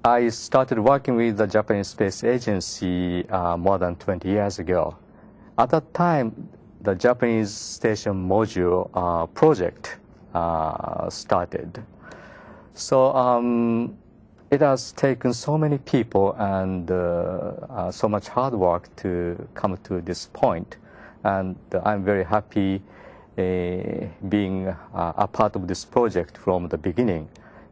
I started working with the Japanese Space Agency more than 20 years ago. At that time, the Japanese station module project started. So it has taken so many people and so much hard work to come to this point. And I'm very happy being a part of this project from the beginning.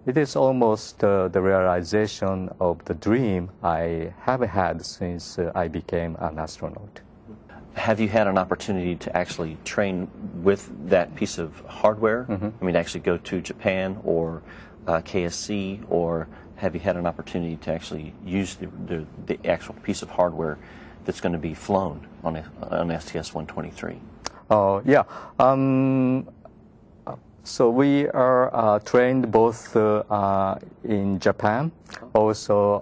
It is almost the realization of the dream I have had since I became an astronaut. Have you had an opportunity to actually train with that piece of hardware? I mean, actually go to Japan or KSC, or have you had an opportunity to actually use the actual piece of hardware that's going to be flown on STS-123? Oh, yeah. So we are trained both in Japan, also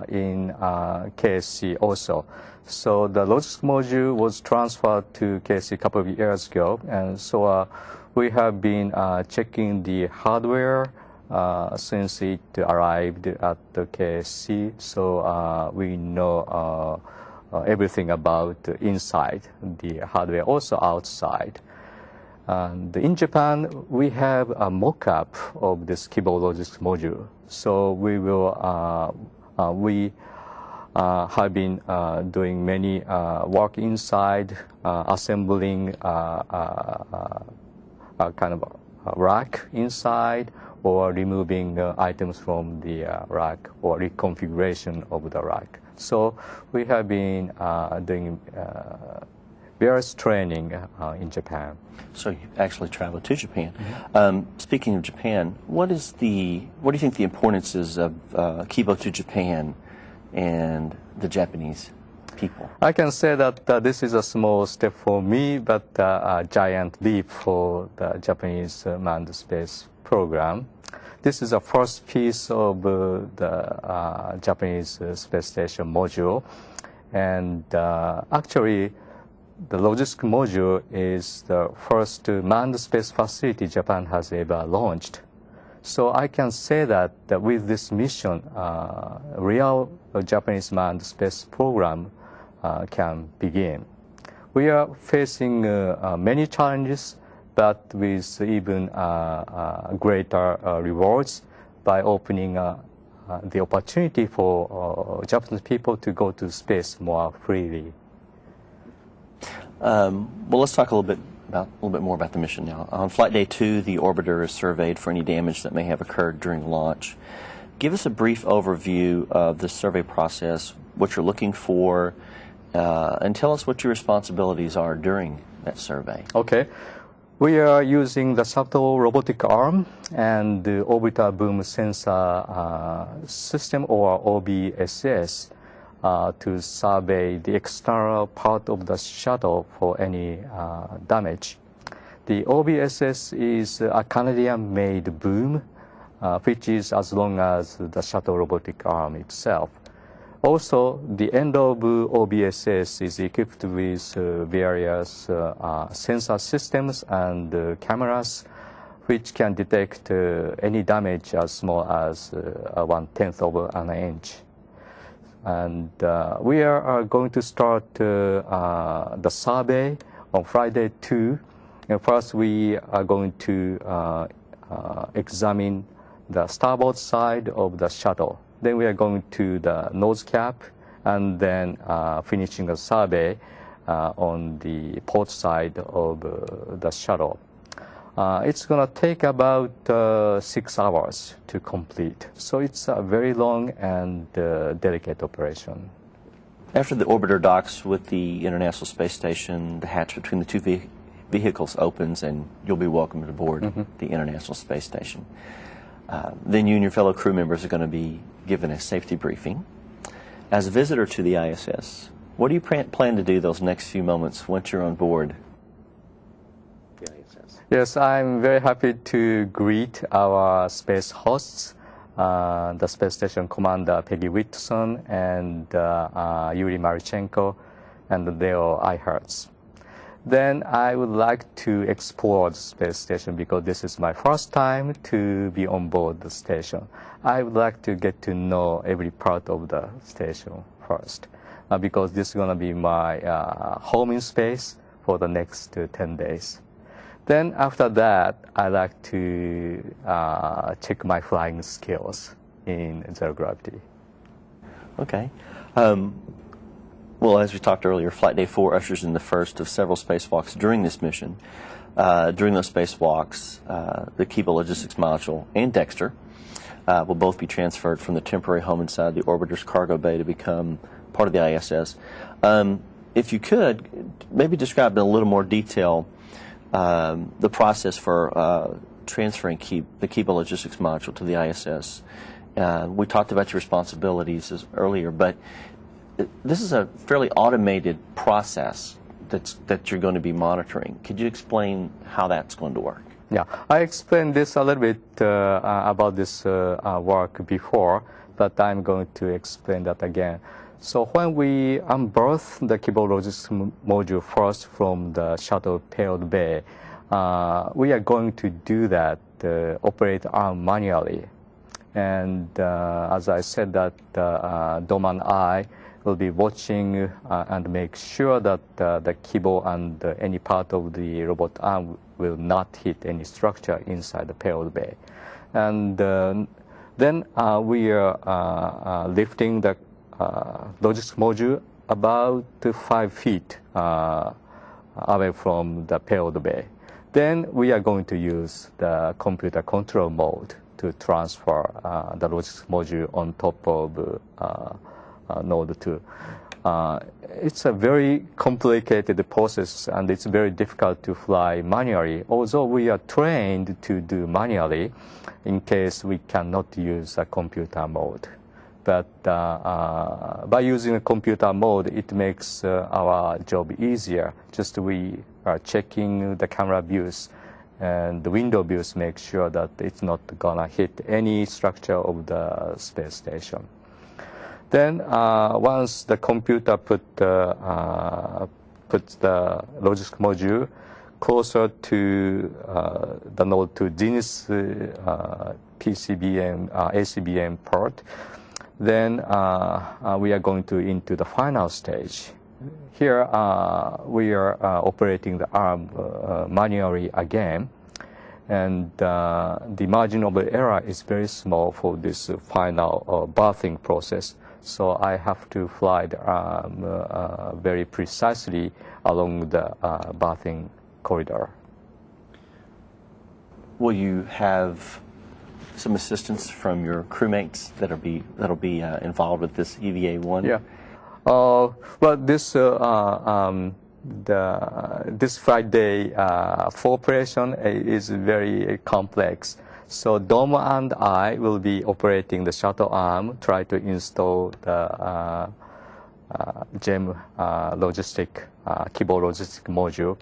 in KSC also. So the logistics module was transferred to KSC a couple of years ago, and so we have been checking the hardware since it arrived at the KSC. So we know everything about inside the hardware, also outside. And in Japan, we have a mock-up of this keyboard logistics module. So we will, have been doing many work inside, assembling a kind of a rack inside, or removing items from the rack, or reconfiguration of the rack. So we have been doing various training in Japan. So you actually traveled to Japan. Speaking of Japan, what do you think the importance is of Kibo to Japan and the Japanese people? I can say that this is a small step for me, but a giant leap for the Japanese manned space program. This is the first piece of the Japanese space station module, and actually the logistics module is the first manned space facility Japan has ever launched. So I can say that with this mission, real Japanese manned space program can begin. We are facing many challenges, but with even greater rewards by opening the opportunity for Japanese people to go to space more freely. Well, let's talk a little bit more about the mission now. On Flight Day 2, the orbiter is surveyed for any damage that may have occurred during launch. Give us a brief overview of the survey process, what you're looking for, and tell us what your responsibilities are during that survey. Okay. We are using the shuttle robotic arm and the orbital boom sensor system, or OBSS, to survey the external part of the shuttle for any damage. The OBSS is a Canadian-made boom, which is as long as the shuttle robotic arm itself. Also, the end of OBSS is equipped with various sensor systems and cameras, which can detect any damage as small as 1/10 of an inch. And we are going to start the survey on Friday 2. And first, we are going to examine the starboard side of the shuttle. Then we are going to the nose cap, and then finishing a survey on the port side of the shuttle. It's going to take about 6 hours to complete. So it's a very long and delicate operation. After the orbiter docks with the International Space Station, the hatch between the two vehicles opens, and you'll be welcomed aboard the International Space Station. Then you and your fellow crew members are going to be given a safety briefing. As a visitor to the ISS, what do you plan to do those next few moments once you're on board the ISS? Yes, I'm very happy to greet our space hosts, the Space Station Commander Peggy Whitson and Yuri Marchenko and Leo Eichertz. Then I would like to explore the space station because this is my first time to be on board the station. I would like to get to know every part of the station first because this is going to be my home in space for the next 10 days. Then after that, I like to check my flying skills in zero gravity. Okay. Well, as we talked earlier, Flight Day 4 ushers in the first of several spacewalks during this mission. During those spacewalks, the Kibo Logistics Module and Dexter will both be transferred from the temporary home inside the orbiter's cargo bay to become part of the ISS. If you could, maybe describe in a little more detail the process for transferring the Kibo Logistics Module to the ISS. We talked about your responsibilities earlier, but this is a fairly automated process that you're going to be monitoring. Could you explain how that's going to work? Yeah, I explained this a little bit about this work before, but I'm going to explain that again. So when we unberth the Kibo Logistics module first from the shuttle payload bay, we are going to do that, operate arm manually. And as I said, that Dom and I will be watching and make sure that the Kibo and any part of the robot arm will not hit any structure inside the payload bay. And then we are lifting the logistics module about 5 feet away from the payload bay. Then we are going to use the computer control mode to transfer the logistics module on top of Node 2. It's a very complicated process and it's very difficult to fly manually, although we are trained to do manually in case we cannot use a computer mode. But by using a computer mode, it makes our job easier. Just we are checking the camera views and the window views, make sure that it's not gonna hit any structure of the space station. Then once the computer puts the logistics module closer to the Node 2 Genius PCBM, ACBM port, then we are going into the final stage. Here we are operating the arm manually again, and the margin of error is very small for this final berthing process. So I have to fly the arm very precisely along the berthing corridor. Will you have some assistance from your crewmates that'll be involved with this EVA-1? Yeah. Well, this this flight day for operation is very complex. So Dom and I will be operating the shuttle arm, try to install the GEM Kibo logistic module.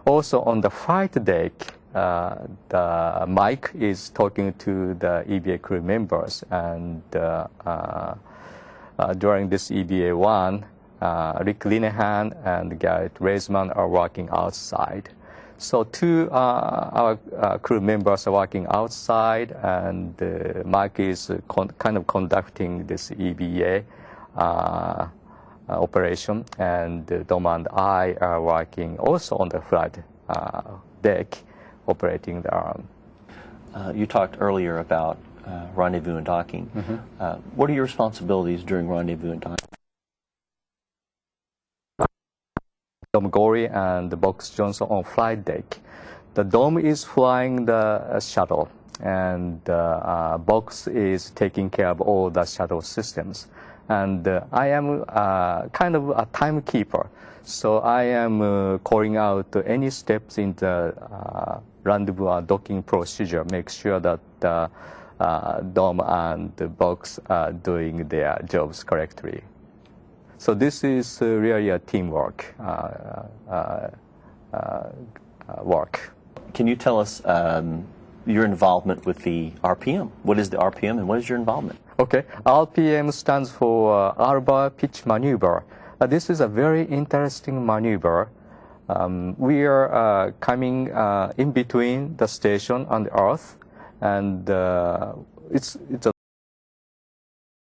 Also on the flight deck, the Mike is talking to the EVA crew members, and during this EVA-1, Rick Linehan and Garrett Reisman are working outside. So two our crew members are working outside, and Mike is kind of conducting this EVA operation, and Dom and I are working also on the flight deck, operating the arm. You talked earlier about rendezvous and docking. Mm-hmm. What are your responsibilities during rendezvous and docking? Dom Gory and Box Johnson on flight deck. The Dom is flying the shuttle, and Box is taking care of all the shuttle systems. And I am kind of a timekeeper, so I am calling out any steps in the rendezvous or docking procedure, make sure that Dom and Box are doing their jobs correctly. So this is really a teamwork work. Can you tell us your involvement with the RPM? What is the RPM and what is your involvement? Okay, RPM stands for Arbor Pitch Maneuver. This is a very interesting maneuver. We are coming in between the station and the Earth, and it's a